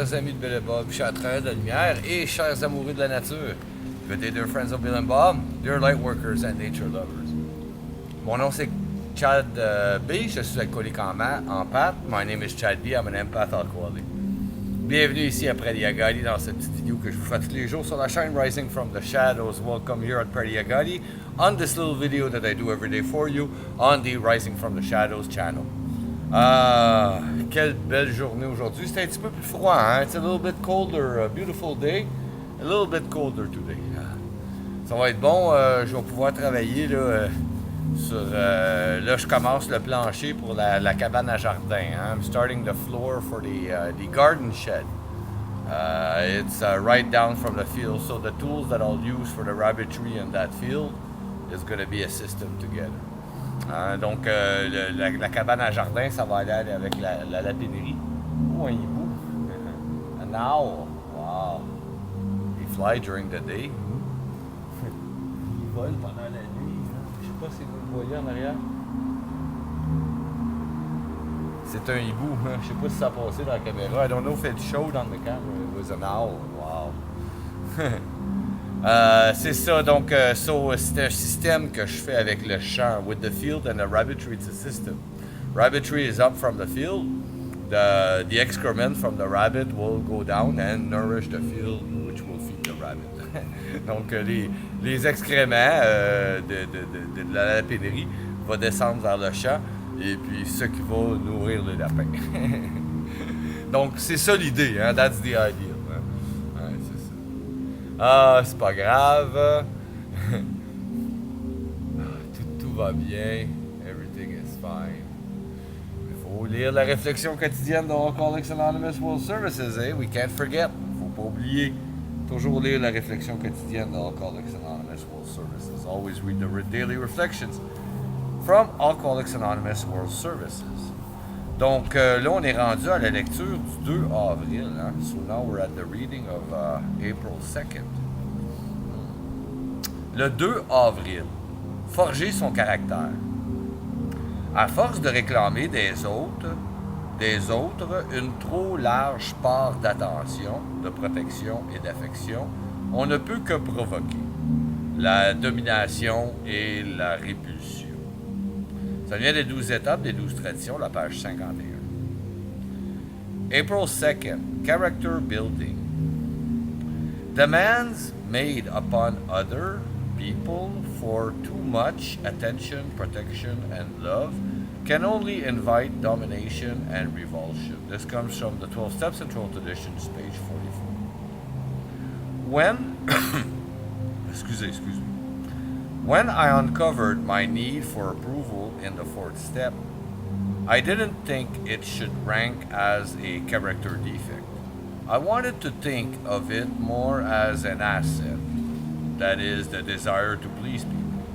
chers amis de Bill et Bob, chers travailleurs de la lumière et chers amoureux de la nature. Good day, dear friends of Bill and Bob, dear light workers and nature lovers. Mon nom c'est Chad B, je suis alcoolique en pâte. My name is Chad B, I'm an empath alcoholic. Bienvenue ici à Prairie Agadi dans cette petite vidéo que je vous fais tous les jours sur la chaîne Rising from the Shadows. Welcome here at Prairie Agadi on this little video that I do every day for you on the Rising from the Shadows channel. Quelle belle journée aujourd'hui. C'est un petit peu plus froid, hein? It's a little bit colder, a beautiful day. A little bit colder today. Ça va être bon, je vais pouvoir travailler là, sur... là, je commence le plancher pour la cabane à jardin. Hein? I'm starting the floor for the garden shed. It's right down from the field, so the tools that I'll use for the rabbitry in that field is going to be a system together. Donc, la cabane à jardin, ça va aller avec la lapinerie. Oh, un hibou. An owl. Wow. They fly during the day. Ils volent pendant la nuit. Je sais pas si vous le voyez en arrière. C'est un hibou. Je sais pas si ça a passé dans la caméra. I don't know if it showed on the camera. It was an owl. Wow. C'est ça, donc c'est un système que je fais avec le champ. With the field and the rabbitry, it's a system. Rabbitry is up from the field. The excrement from the rabbit will go down and nourish the field, which will feed the rabbit. Donc les excréments de la lapinerie vont descendre vers le champ et puis ce qui va nourrir le lapin. Donc c'est ça l'idée, hein? That's the idea. Ah, c'est pas grave. tout va bien. Everything is fine. Il faut lire la réflexion quotidienne de Alcoholics Anonymous World Services, eh? We can't forget. Faut pas oublier. Toujours lire la réflexion quotidienne de Alcoholics Anonymous World Services. Always read the daily reflections from Alcoholics Anonymous World Services. Donc là, on est rendu à la lecture du 2 avril. Hein? So now we're at the reading of April 2nd. Le 2 avril, forger son caractère. À force de réclamer des autres une trop large part d'attention, de protection et d'affection, on ne peut que provoquer la domination et la répulsion. Ça vient des 12 étapes, des 12 traditions, la page 51. April 2nd, character building. Demands made upon other people for too much attention, protection, and love can only invite domination and revulsion. This comes from the 12 Steps and 12 Traditions, page 44. When, excuse me. When I uncovered my need for approval in the 4th step, I didn't think it should rank as a character defect. I wanted to think of it more as an asset, that is, the desire to please people.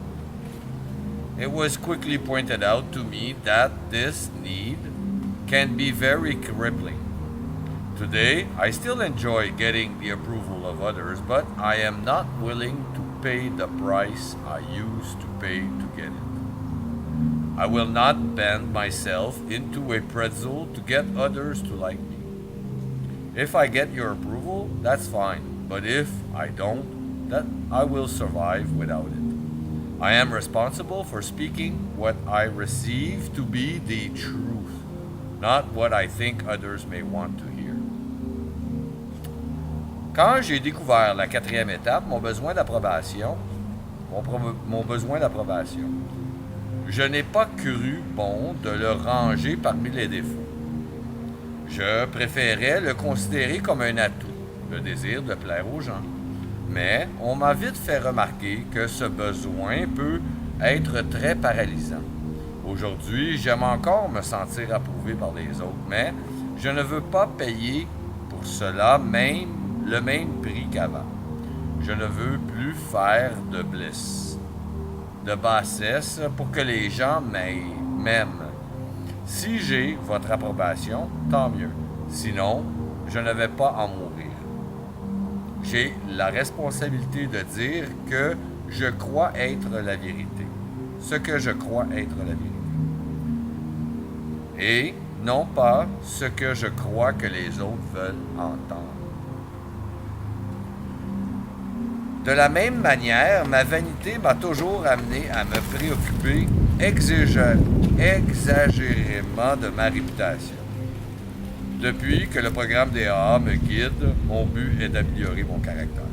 It was quickly pointed out to me that this need can be very crippling. Today, I still enjoy getting the approval of others, but I am not willing to pay the price I used to pay to get it. I will not bend myself into a pretzel to get others to like me. If I get your approval, that's fine, but if I don't, that I will survive without it. I am responsible for speaking what I receive to be the truth, not what I think others may want to hear. Quand j'ai découvert la 4e étape, mon besoin d'approbation, je n'ai pas cru bon de le ranger parmi les défauts. Je préférais le considérer comme un atout, le désir de plaire aux gens. Mais on m'a vite fait remarquer que ce besoin peut être très paralysant. Aujourd'hui, j'aime encore me sentir approuvé par les autres, mais je ne veux pas payer pour cela le même prix qu'avant. Je ne veux plus faire de bliss, de bassesse pour que les gens m'aiment. Si j'ai votre approbation, tant mieux. Sinon, je ne vais pas en mourir. J'ai la responsabilité de dire que je crois être la vérité. Ce que je crois être la vérité. Et non pas ce que je crois que les autres veulent entendre. De la même manière, ma vanité m'a toujours amené à me préoccuper exagérément de ma réputation. Depuis que le programme des AA me guide, mon but est d'améliorer mon caractère.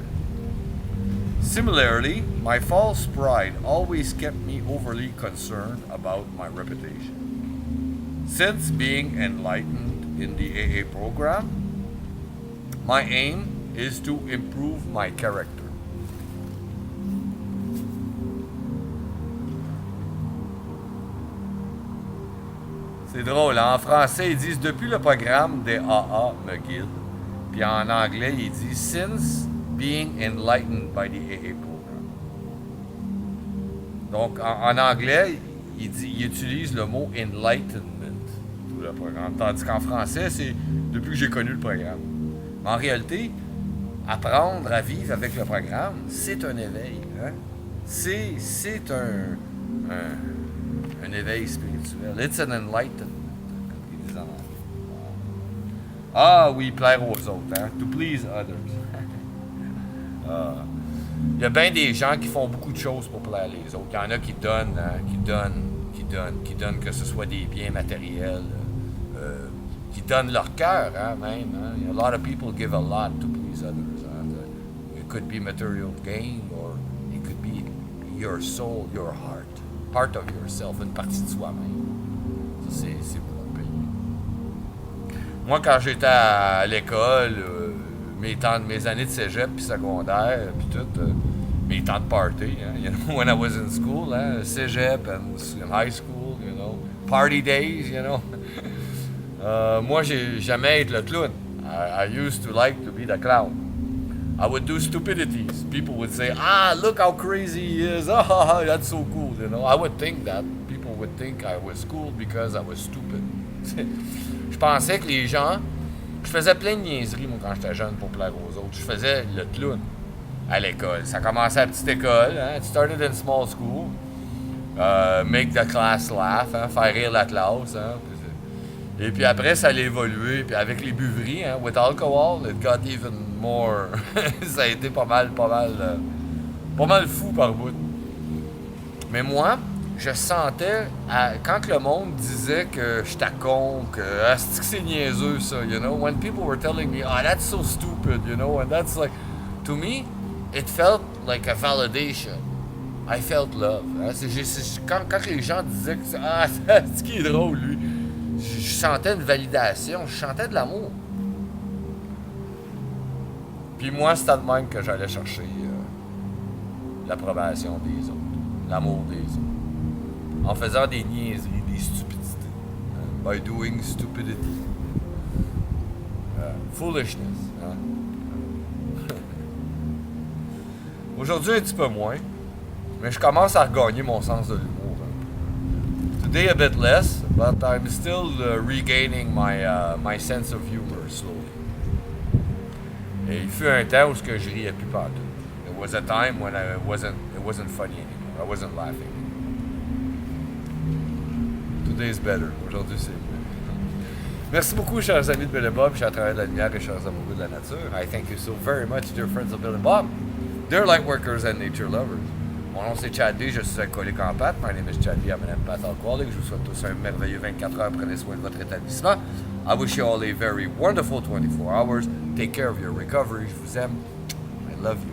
Similarly, my false pride always kept me overly concerned about my reputation. Since being enlightened in the AA program, my aim is to improve my character. C'est drôle, hein? En français, ils disent depuis le programme des AA me guide. Puis en anglais, ils disent since being enlightened by the AA program. Donc en anglais, ils utilisent le mot enlightenment pour le programme. Tandis qu'en français, c'est depuis que j'ai connu le programme. Mais en réalité, apprendre à vivre avec le programme, c'est un éveil. Hein? C'est un éveil spirituel. It's an enlightenment. Ah oui, plaire aux autres, hein? To please others. Il y a bien des gens qui font beaucoup de choses pour plaire les autres. Il y en a qui donnent, hein? qui donnent que ce soit des biens matériels, qui donnent leur cœur, hein, même. Hein? A lot of people give a lot to please others. Hein? It could be material gain or it could be your soul, your heart. Part of yourself, une partie de soi-même. Ça, c'est beaucoup payé. Moi, quand j'étais à l'école, mes années de cégep puis secondaire, puis tout, mes temps de party, hein, you know, when I was in school, hein, cégep and in high school, you know, party days, you know. Moi, j'ai jamais été le clown. I used to like to be the clown. I would do stupidities. People would say, look how crazy he is. Ah, that's so cool, you know. I would think that. People would think I was cool because I was stupid. Je pensais que les gens... Je faisais plein de niaiseries, moi, quand j'étais jeune, pour plaire aux autres. Je faisais le clown à l'école. Ça commençait à la petite école. Hein? It started in small school. Make the class laugh. Hein? Faire rire la classe. Hein? Et puis après, ça allait évoluer. Puis avec les buveries, hein, with alcohol, it got even more. Ça a été pas mal fou par bout. Mais moi, je sentais, quand le monde disait que j'étais con, que c'est niaiseux ça, you know, when people were telling me, that's so stupid, you know, and that's like, to me, it felt like a validation. I felt love. Hein? Quand les gens disaient que c'est ce qui est drôle, lui. Je sentais une validation, je sentais de l'amour. Puis moi, c'était de même que j'allais chercher l'approbation des autres, l'amour des autres, en faisant des niaiseries, des stupidités. By doing stupidity. Foolishness. Hein? Aujourd'hui, un petit peu moins, mais je commence à regagner mon sens de l'humour. Today a bit less, but I'm still regaining my sense of humor slowly. Et il fut un temps où je riais plus partout. There was a time when it wasn't funny anymore. I wasn't laughing. Today is better. Aujourd'hui, c'est mieux. Merci beaucoup, chers amis de Bill et Bob, chers travailleurs de la lumière et chers amoureux de la nature. I thank you so very much, dear friends of Bill and Bob, dear light workers and nature lovers. Mon nom c'est Chad D, je suis alcoolique en pâte. My name is Chad D, I'm an empath alcoholic. Je vous souhaite tous un merveilleux 24 heures. Prenez soin de votre établissement. I wish you all a very wonderful 24 hours. Take care of your recovery. Je vous aime. I love you.